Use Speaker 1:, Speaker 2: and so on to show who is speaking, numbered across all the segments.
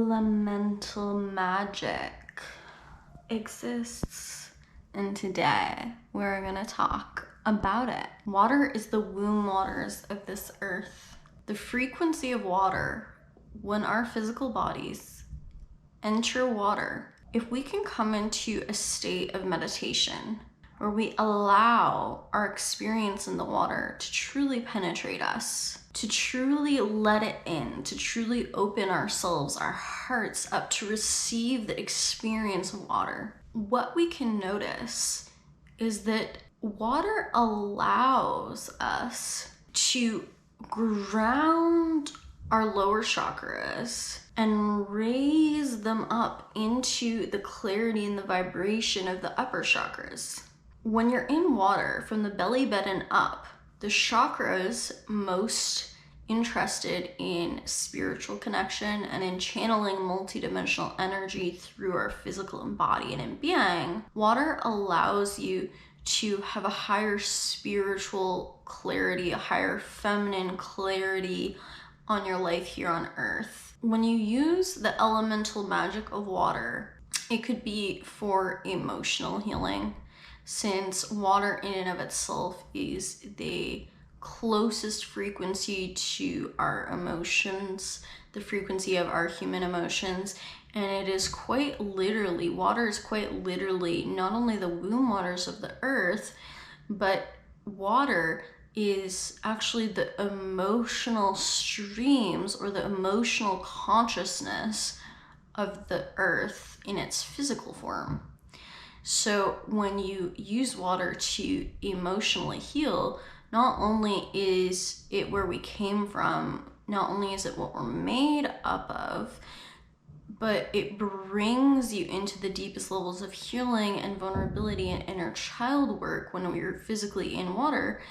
Speaker 1: elemental magic exists, and today we're gonna talk about it. Water is the womb waters of this earth. The frequency of water, when our physical bodies enter water, if we can come into a state of meditation where we allow our experience in the water to truly penetrate us, to truly let it in, to truly open ourselves, our hearts up to receive the experience of water, what we can notice is that water allows us to ground our lower chakras and raise them up into the clarity and the vibration of the upper chakras. When you're in water, from the belly button up, the chakras most interested in spiritual connection and in channeling multidimensional energy through our physical body and in being, water allows you to have a higher spiritual clarity, a higher feminine clarity on your life here on earth. When you use the elemental magic of water, it could be for emotional healing, since water in and of itself is the closest frequency to our emotions, the frequency of our human emotions, and it is quite literally, water is quite literally not only the womb waters of the earth, but water is actually the emotional streams or the emotional consciousness of the earth in its physical form. So when you use water to emotionally heal, not only is it where we came from, not only is it what we're made up of, but it brings you into the deepest levels of healing and vulnerability and inner child work when we're physically in water,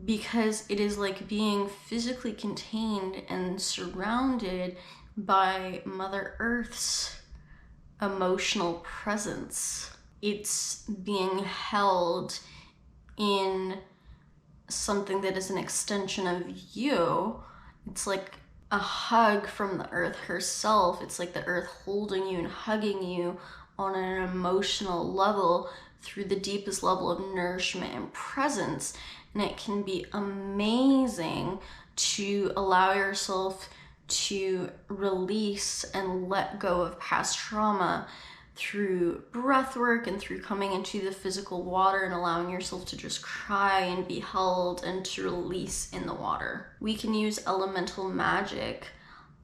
Speaker 1: because it is like being physically contained and surrounded by Mother Earth's emotional presence. It's being held in something that is an extension of you. It's like a hug from the earth herself. It's like the earth holding you and hugging you on an emotional level through the deepest level of nourishment and presence. And it can be amazing to allow yourself to release and let go of past trauma through breath work and through coming into the physical water and allowing yourself to just cry and be held and to release in the water. We can use elemental magic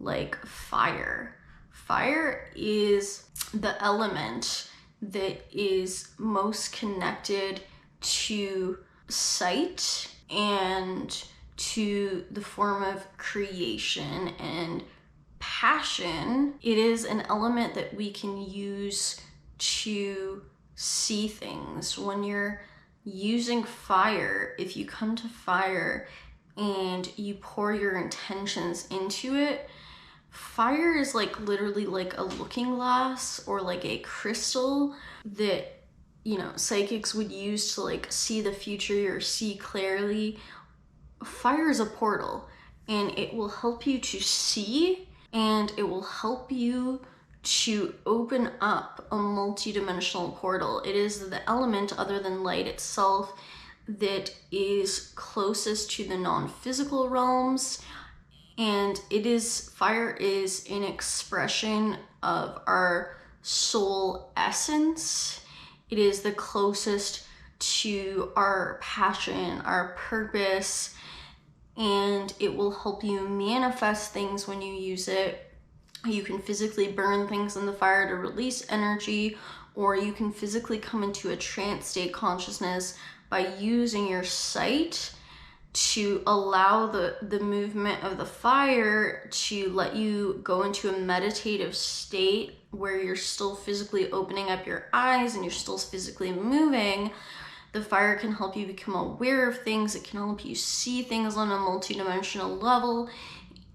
Speaker 1: like fire. Fire is the element that is most connected to sight and to the form of creation and passion. It is an element that we can use to see things. When you're using fire, if you come to fire and you pour your intentions into it, fire is like literally like a looking glass or like a crystal that, you know, psychics would use to like see the future or see clearly. Fire is a portal, and it will help you to see, and it will help you to open up a multidimensional portal. It is the element other than light itself that is closest to the non-physical realms, and fire is an expression of our soul essence. It is the closest to our passion, our purpose, and it will help you manifest things when you use it. You can physically burn things in the fire to release energy, or you can physically come into a trance state consciousness by using your sight to allow the movement of the fire to let you go into a meditative state where you're still physically opening up your eyes and you're still physically moving. The fire can help you become aware of things. It can help you see things on a multidimensional level,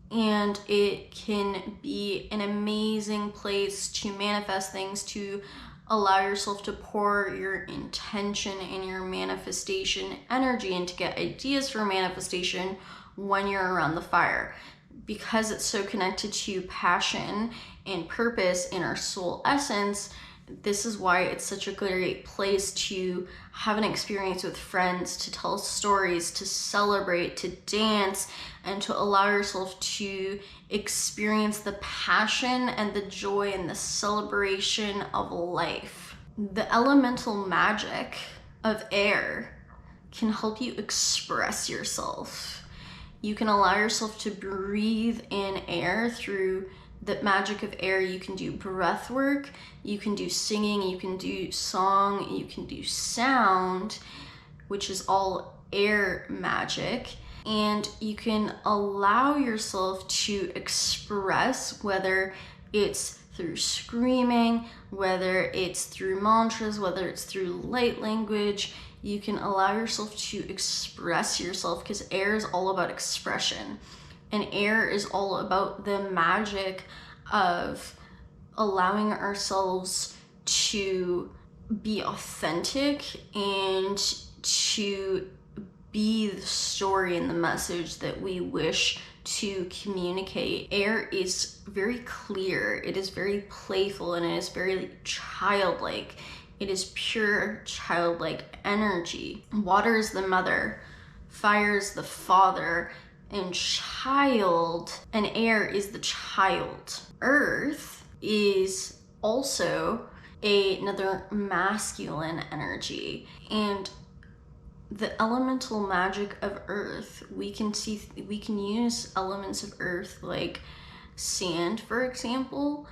Speaker 1: and it can be an amazing place to manifest things, to allow yourself to pour your intention and your manifestation energy and to get ideas for manifestation when you're around the fire. because it's so connected to passion and purpose in our soul essence, this is why it's such a great place to have an experience with friends, to tell stories, to celebrate, to dance, and to allow yourself to experience the passion and the joy and the celebration of life. The elemental magic of air can help you express yourself. You can allow yourself to breathe in air through the magic of air. You can do breath work, you can do singing, you can do song, you can do sound, which is all air magic. And you can allow yourself to express, whether it's through screaming, whether it's through mantras, whether it's through light language. You can allow yourself to express yourself, because air is all about expression. And air is all about the magic of allowing ourselves to be authentic and to be the story and the message that we wish to communicate. Air is very clear, it is very playful, and it is very childlike. It is pure childlike energy. Water is the mother, fire is the father, and child and air is the child. Earth is also another masculine energy, and the elemental magic of earth, we can use elements of earth like sand, for example,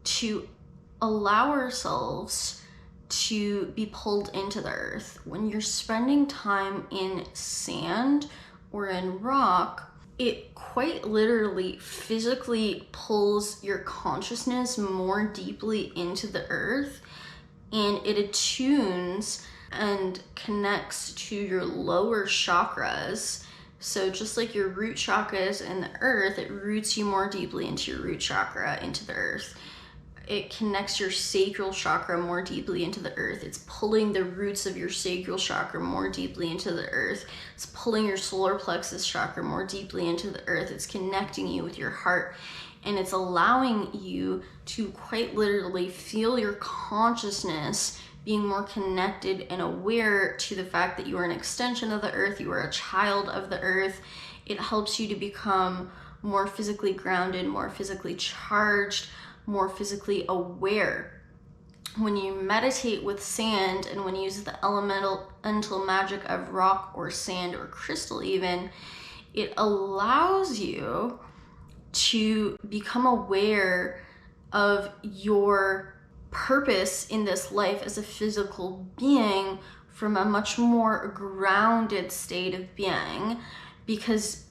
Speaker 1: to allow ourselves to be pulled into the earth. When you're spending time in sand or in rock, it quite literally physically pulls your consciousness more deeply into the earth, and it attunes and connects to your lower chakras. So just like your root chakra is in the earth, it roots you more deeply into your root chakra, into the earth. It connects your sacral chakra more deeply into the earth. It's pulling the roots of your sacral chakra more deeply into the earth. It's pulling your solar plexus chakra more deeply into the earth. It's connecting you with your heart, and it's allowing you to quite literally feel your consciousness being more connected and aware to the fact that you are an extension of the earth, you are a child of the earth. It helps you to become more physically grounded, more physically charged, more physically aware. When you meditate with sand and when you use the elemental magic of rock or sand or crystal even, it allows you to become aware of your purpose in this life as a physical being from a much more grounded state of being, because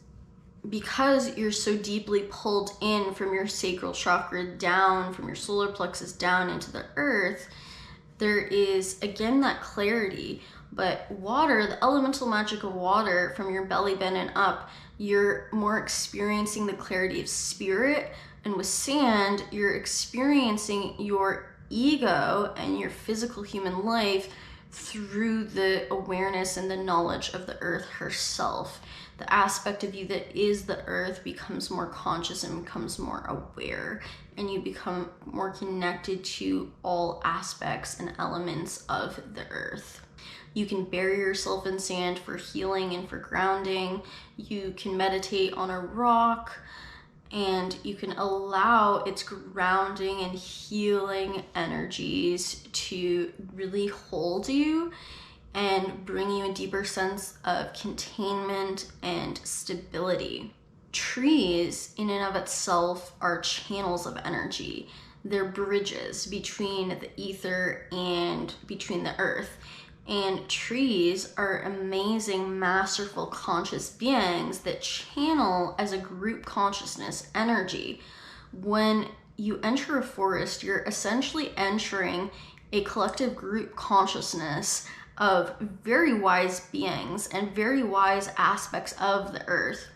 Speaker 1: you're so deeply pulled in from your sacral chakra down, from your solar plexus down into the earth. There is again that clarity. But water, the elemental magic of water, from your belly button and up, you're more experiencing the clarity of spirit. And with sand, you're experiencing your ego and your physical human life through the awareness and the knowledge of the earth herself. The aspect of you that is the earth becomes more conscious and becomes more aware, and you become more connected to all aspects and elements of the earth. You can bury yourself in sand for healing and for grounding. You can meditate on a rock, and you can allow its grounding and healing energies to really hold you and bring you a deeper sense of containment and stability. Trees in and of itself are channels of energy. They're bridges between the ether and between the earth. And trees are amazing, masterful, conscious beings that channel as a group consciousness energy. When you enter a forest, you're essentially entering a collective group consciousness of very wise beings and very wise aspects of the earth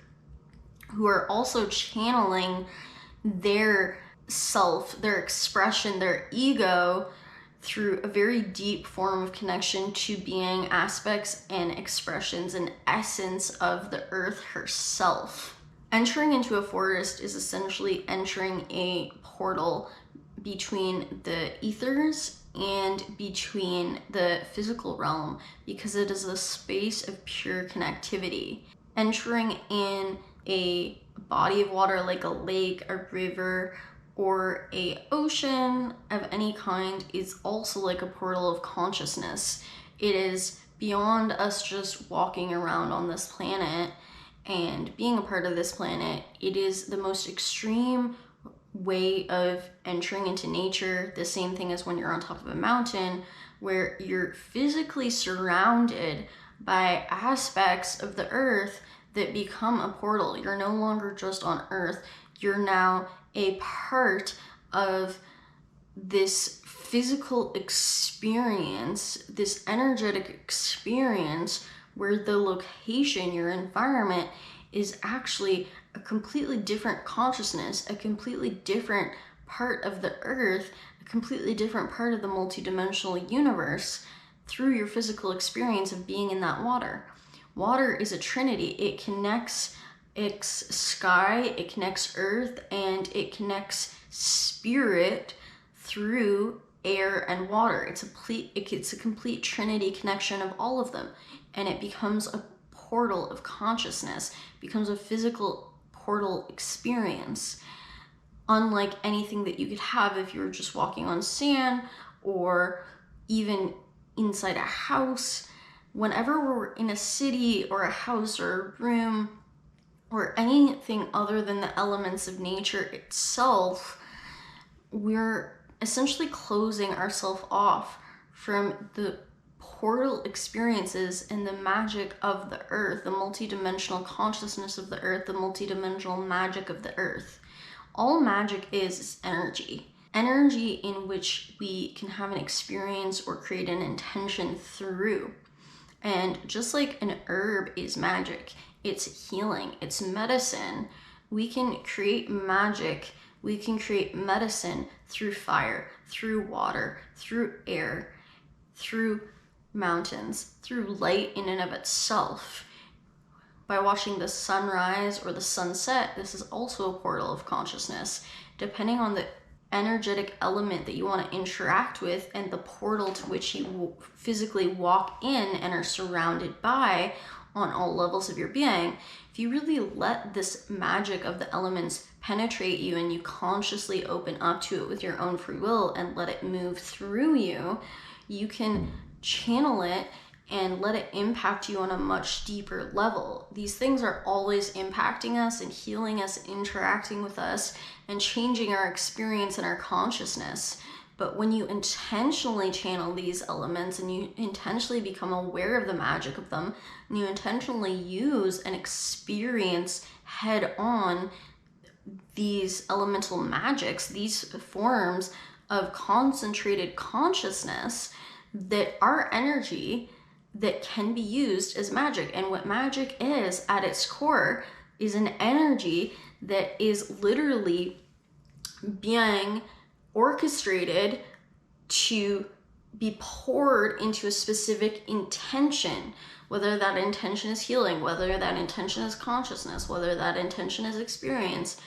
Speaker 1: who are also channeling their self, their expression, their ego through a very deep form of connection to being aspects and expressions and essence of the earth herself. Entering into a forest is essentially entering a portal between the ethers and between the physical realm, because it is a space of pure connectivity. Entering in a body of water like a lake, a river, or a ocean of any kind is also like a portal of consciousness. It is beyond us just walking around on this planet and being a part of this planet. It is the most extreme way of entering into nature, the same thing as when you're on top of a mountain, where you're physically surrounded by aspects of the earth that become a portal. You're no longer just on earth, you're now a part of this physical experience, this energetic experience, where the location, your environment, is actually a completely different consciousness, a completely different part of the earth, a completely different part of the multidimensional universe through your physical experience of being in that water. Water is a trinity. It connects sky, it connects earth, and it connects spirit through air and water. It's a complete trinity connection of all of them, and it becomes a portal of consciousness, becomes a physical portal experience, unlike anything that you could have if you were just walking on sand or even inside a house. Whenever we're in a city or a house or a room or anything other than the elements of nature itself, we're essentially closing ourselves off from the portal experiences and the magic of the earth, the multidimensional consciousness of the earth, the multidimensional magic of the earth. All magic is energy. Energy in which we can have an experience or create an intention through. And just like an herb is magic, it's healing, it's medicine, we can create magic, we can create medicine through fire, through water, through air, through mountains, through light in and of itself. By watching the sunrise or the sunset, this is also a portal of consciousness. Depending on the energetic element that you want to interact with and the portal to which you physically walk in and are surrounded by on all levels of your being, if you really let this magic of the elements penetrate you and you consciously open up to it with your own free will and let it move through you, you can channel it and let it impact you on a much deeper level. These things are always impacting us and healing us, interacting with us, and changing our experience and our consciousness. But when you intentionally channel these elements and you intentionally become aware of the magic of them, and you intentionally use and experience head on these elemental magics, these forms of concentrated consciousness that are energy that can be used as magic. And what magic is at its core is an energy that is literally being orchestrated to be poured into a specific intention, whether that intention is healing, whether that intention is consciousness, whether that intention is experience.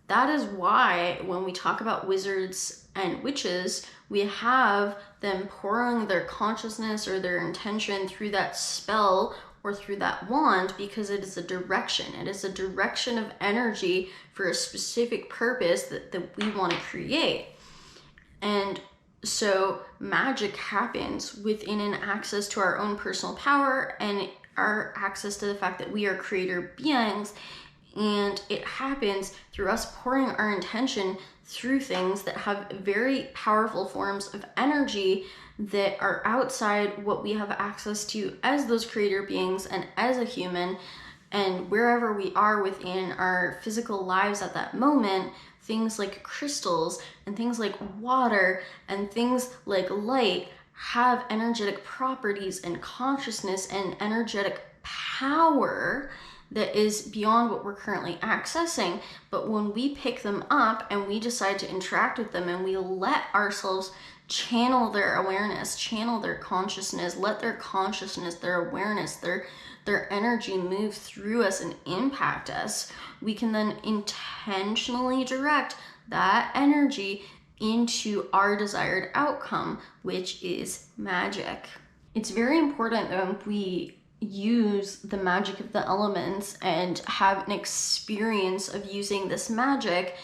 Speaker 1: That is why when we talk about wizards and witches, we have them pouring their consciousness or their intention through that spell or through that wand, because it is a direction. It is a direction of energy for a specific purpose that we want to create. And so magic happens within an access to our own personal power and our access to the fact that we are creator beings. And it happens through us pouring our intention through things that have very powerful forms of energy that are outside what we have access to as those creator beings and as a human. And wherever we are within our physical lives at that moment, things like crystals and things like water and things like light have energetic properties and consciousness and energetic power that is beyond what we're currently accessing. But when we pick them up and we decide to interact with them and we let ourselves channel their awareness, channel their consciousness, let their consciousness, their awareness, their energy move through us and impact us, we can then intentionally direct that energy into our desired outcome, which is magic. It's very important that when we use the magic of the elements and have an experience of using this magic,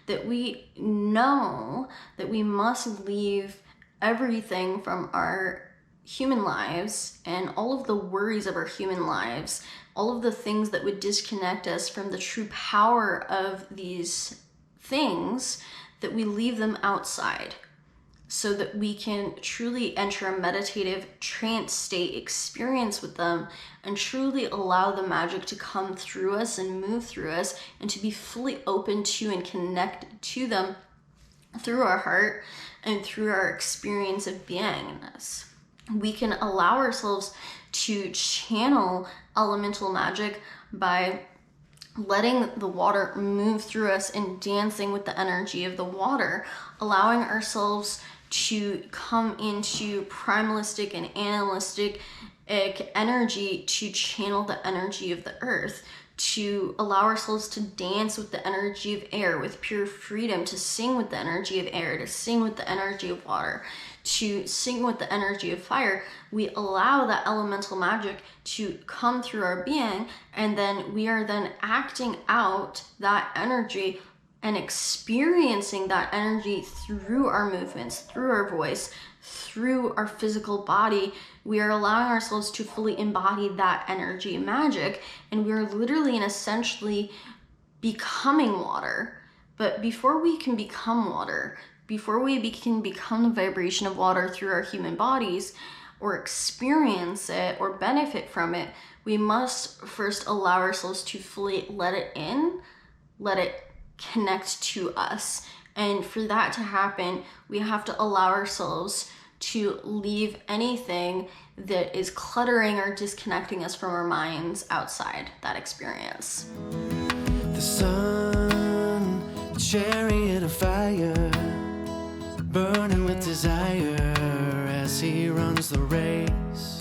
Speaker 1: that we know that we must leave everything from our human lives and all of the worries of our human lives, all of the things that would disconnect us from the true power of these things, that we leave them outside so that we can truly enter a meditative trance state experience with them and truly allow the magic to come through us and move through us, and to be fully open to and connected to them through our heart and through our experience of beingness. We can allow ourselves to channel elemental magic by letting the water move through us and dancing with the energy of the water, allowing ourselves to come into primalistic and animalistic energy, to channel the energy of the earth, to allow ourselves to dance with the energy of air with pure freedom, to sing with the energy of air, to sing with the energy of water, to sing with the energy of fire. We allow that elemental magic to come through our being, and then we are then acting out that energy and experiencing that energy through our movements, through our voice, through our physical body. We are allowing ourselves to fully embody that energy magic, and we are literally and essentially becoming water. But before we can become water, before we can become the vibration of water through our human bodies, or experience it or benefit from it, we must first allow ourselves to fully let it in, let it connect to us. And for that to happen, we have to allow ourselves to leave anything that is cluttering or disconnecting us from our minds outside that experience.
Speaker 2: The sun, chariot of fire, burning with desire as he runs the race.